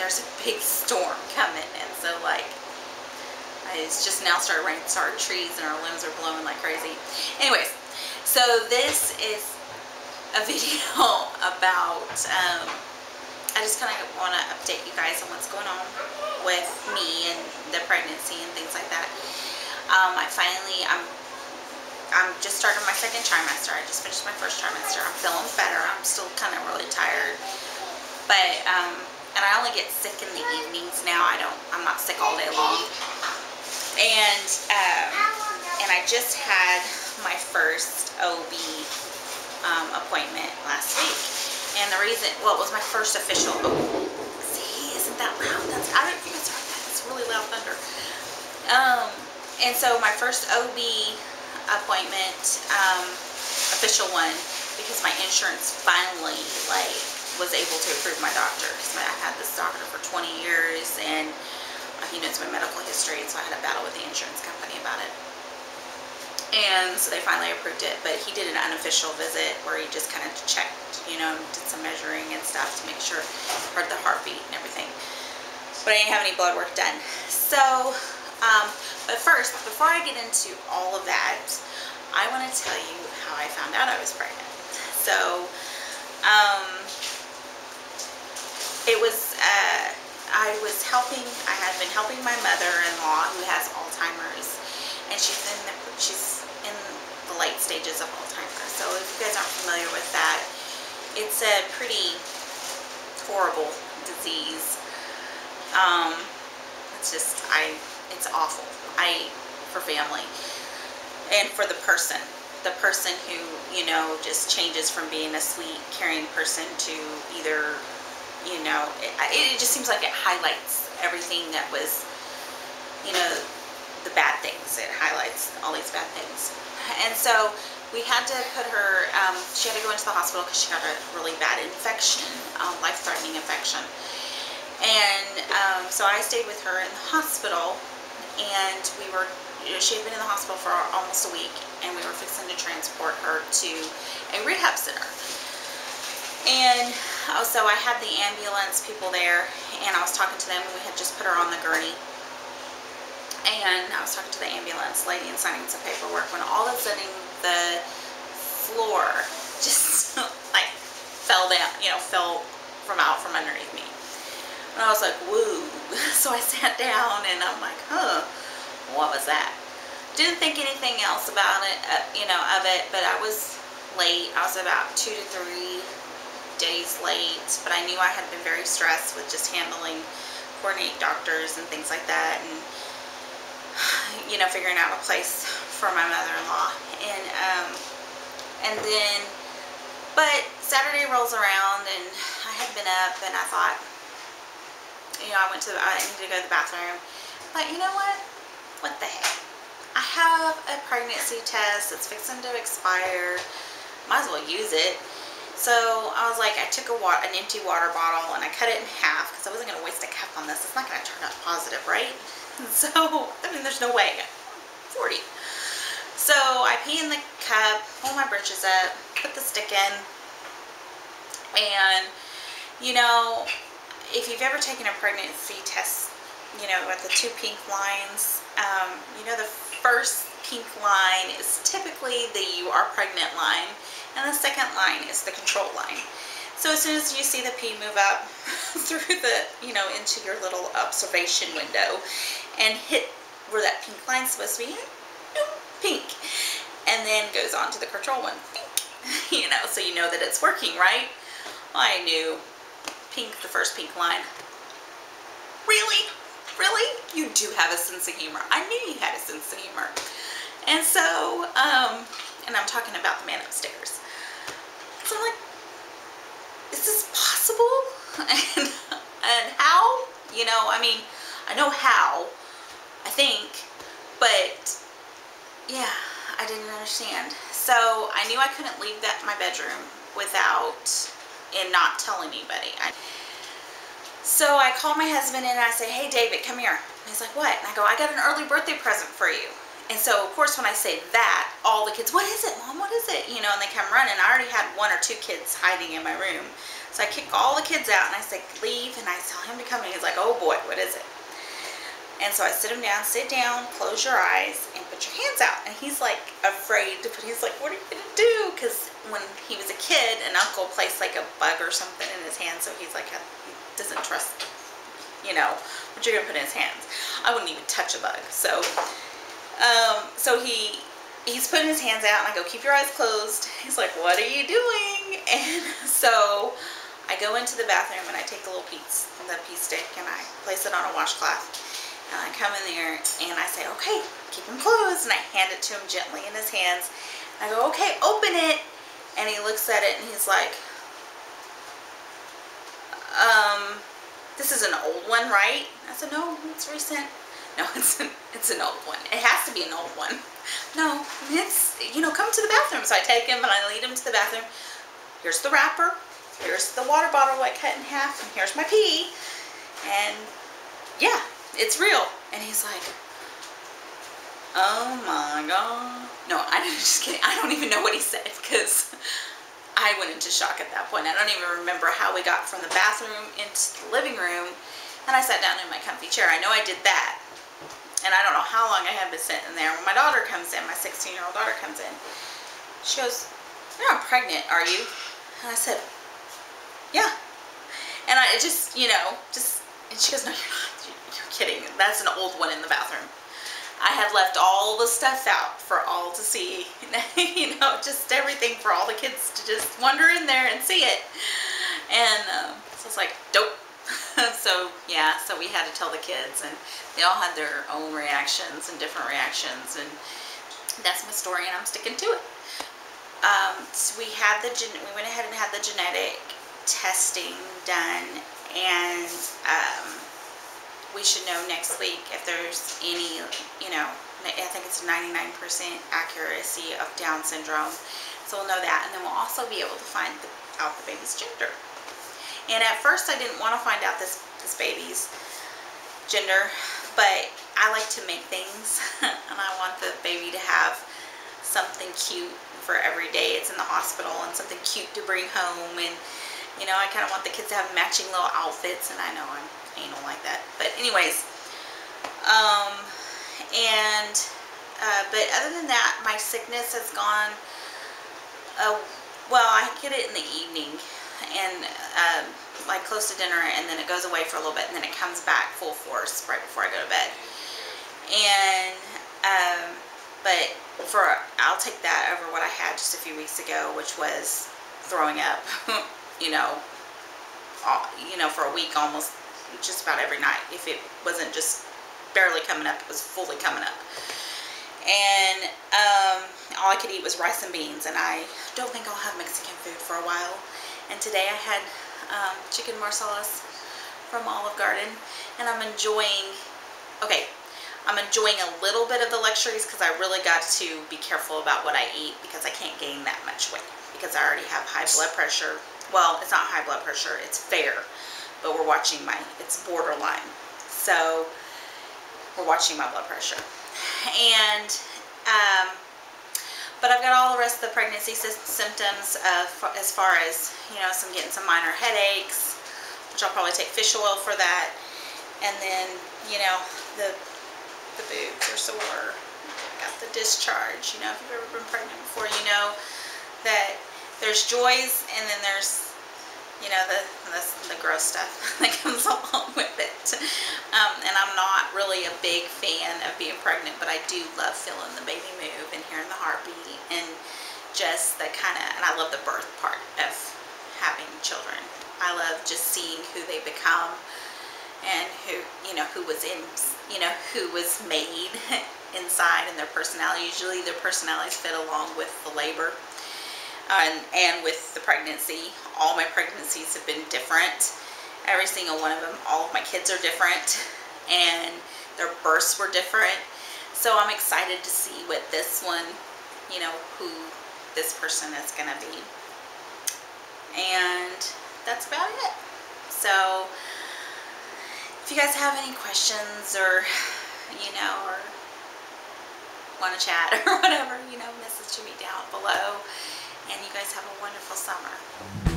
there's a big storm coming, and so like it's just now started raining, started trees, and our limbs are blowing like crazy. Anyways, so this is a video about I just kind of want to update you guys on what's going on with me and the pregnancy and things like that. I'm just starting my second trimester. I just finished my first trimester. I'm feeling better. I'm still kind of really tired, but and I only get sick in the evenings now. I'm not sick all day long. And I just had my first OB appointment last week. And the reason, well, it was my first official OB. See, isn't that loud? I don't know if you guys heard that. It's really loud thunder. And so my first OB appointment, official one, because my insurance finally was able to approve my doctor, because I've had this doctor for 20 years and he knows my medical history, and so I had a battle with the insurance company about it. And so they finally approved it, but he did an unofficial visit where he just kind of checked, you know, did some measuring and stuff to make sure, heard the heartbeat and everything. But I didn't have any blood work done. So, but first, before I get into all of that, I want to tell you how I found out I was pregnant. So, it was, I had been helping my mother-in-law who has Alzheimer's, and she's in the late stages of Alzheimer's. So if you guys aren't familiar with that, it's a pretty horrible disease. It's awful. For family and for the person who, you know, just changes from being a sweet, caring person to either, you know, it just seems like it highlights everything that was, you know, the bad things. It highlights all these bad things. And so we had to put her, she had to go into the hospital because she got a really bad infection, life-threatening infection. And so I stayed with her in the hospital, and she had been in the hospital for almost a week, and we were fixing to transport her to a rehab center. And so I had the ambulance people there, and I was talking to them, and we had just put her on the gurney. And I was talking to the ambulance lady and signing some paperwork when all of a sudden the floor just like fell down, you know, fell out from underneath me. And I was like, woo. So I sat down and I'm like, huh, what was that? Didn't think anything else about it, you know, of it, but I was late. I was about 2 to 3 days late, but I knew I had been very stressed with just coordinating doctors and things like that, and you know, figuring out a place for my mother-in-law. And then, but Saturday rolls around, and I had been up, and I thought, you know, I needed to go to the bathroom. But you know what the heck, I have a pregnancy test that's fixing to expire, might as well use it. So I was like, I took an empty water bottle and I cut it in half because I wasn't going to waste a cup on this. It's not going to turn out positive, right? So, I mean, there's no way. 40. So I pee in the cup, pull my britches up, put the stick in, and, you know, if you've ever taken a pregnancy test, you know, with the 2 pink lines, you know, the first pink line is typically the "you are pregnant" line, and the second line is the control line. So as soon as you see the pee move up through the, you know, into your little observation window and hit where that pink line's supposed to be, pink, and then goes on to the control one, pink, you know, so you know that it's working, right? Well, I knew pink, the first pink line. Really? Really? You do have a sense of humor. I knew you had a sense of humor. And so, and I'm talking about the man upstairs. So I'm like, is this possible? And how? You know, I mean, I know how, I think, but yeah, I didn't understand. So I knew I couldn't leave my bedroom and not tell anybody. So I called my husband and I said, hey David, come here. And he's like, what? And I go, I got an early birthday present for you. And so, of course, when I say that, all the kids, what is it, Mom? What is it? You know, and they come running. I already had 1 or 2 kids hiding in my room. So I kick all the kids out, and I say, leave, and I tell him to come, and he's like, oh, boy, what is it? And so I sit him down, sit down, close your eyes, and put your hands out. And he's, like, afraid to put, he's like, what are you going to do? Because when he was a kid, an uncle placed, like, a bug or something in his hand, so he's like, he doesn't trust, you know, what you're going to put in his hands. I wouldn't even touch a bug. So he's putting his hands out, and I go, keep your eyes closed. He's like, what are you doing? And so I go into the bathroom, and I take the little pee stick, and I place it on a washcloth. And I come in there, and I say, okay, keep him closed. And I hand it to him gently in his hands. And I go, okay, open it. And he looks at it, and he's like, this is an old one, right? I said, no, it's recent. No, it's an old one. It has to be an old one. No, it's, you know, come to the bathroom. So I take him and I lead him to the bathroom. Here's the wrapper. Here's the water bottle I cut in half. And here's my pee. And yeah, it's real. And he's like, oh my God. No, I'm just kidding. I don't even know what he said because I went into shock at that point. I don't even remember how we got from the bathroom into the living room. And I sat down in my comfy chair. I know I did that. And I don't know how long I had been sitting there. When my daughter comes in, my 16-year-old daughter comes in, she goes, you're not pregnant, are you? And I said, yeah. And I just, you know, and she goes, no, you're not. You're kidding. That's an old one in the bathroom. I had left all the stuff out for all to see. You know, just everything for all the kids to just wander in there and see it. And so it's like, dope. So yeah, so we had to tell the kids, and they all had their own reactions and different reactions, and that's my story, and I'm sticking to it. So we went ahead and had the genetic testing done, and we should know next week if there's any, you know, I think it's 99% accuracy of Down syndrome, so we'll know that, and then we'll also be able to find out the baby's gender. And at first I didn't want to find out this baby's gender, but I like to make things, and I want the baby to have something cute for every day it's in the hospital, and something cute to bring home, and you know, I kind of want the kids to have matching little outfits, and I know I'm anal like that, but anyways, but other than that, my sickness has gone, well, I get it in the evening, and like close to dinner, and then it goes away for a little bit, and then it comes back full force right before I go to bed. And but I'll take that over what I had just a few weeks ago, which was throwing up, you know, for a week, almost just about every night. If it wasn't just barely coming up, it was fully coming up. And all I could eat was rice and beans, and I don't think I'll have Mexican food for a while. And today I had chicken marsalas from Olive Garden, and I'm enjoying a little bit of the luxuries because I really got to be careful about what I eat because I can't gain that much weight because I already have high blood pressure. Well, it's not high blood pressure, it's fair, but it's borderline. So we're watching my blood pressure. And but I've got all the rest of the pregnancy symptoms as far as, you know, getting some minor headaches, which I'll probably take fish oil for that. And then, you know, the boobs are sore. I got the discharge. You know, if you've ever been pregnant before, you know that there's joys, and then there's, you know, the gross stuff that comes along with it. And I'm not really a big fan of being pregnant, but I do love feeling the baby move and hearing the heartbeat, and just the and I love the birth part of having children. I love just seeing who they become, and who was made inside, and their personality. Usually their personalities fit along with the labor. And with the pregnancy, all my pregnancies have been different. Every single one of them. All of my kids are different, and their births were different. So I'm excited to see what this one, you know, who this person is going to be. And that's about it. So if you guys have any questions, or, you know, or want to chat or whatever, message me down below. And you guys have a wonderful summer.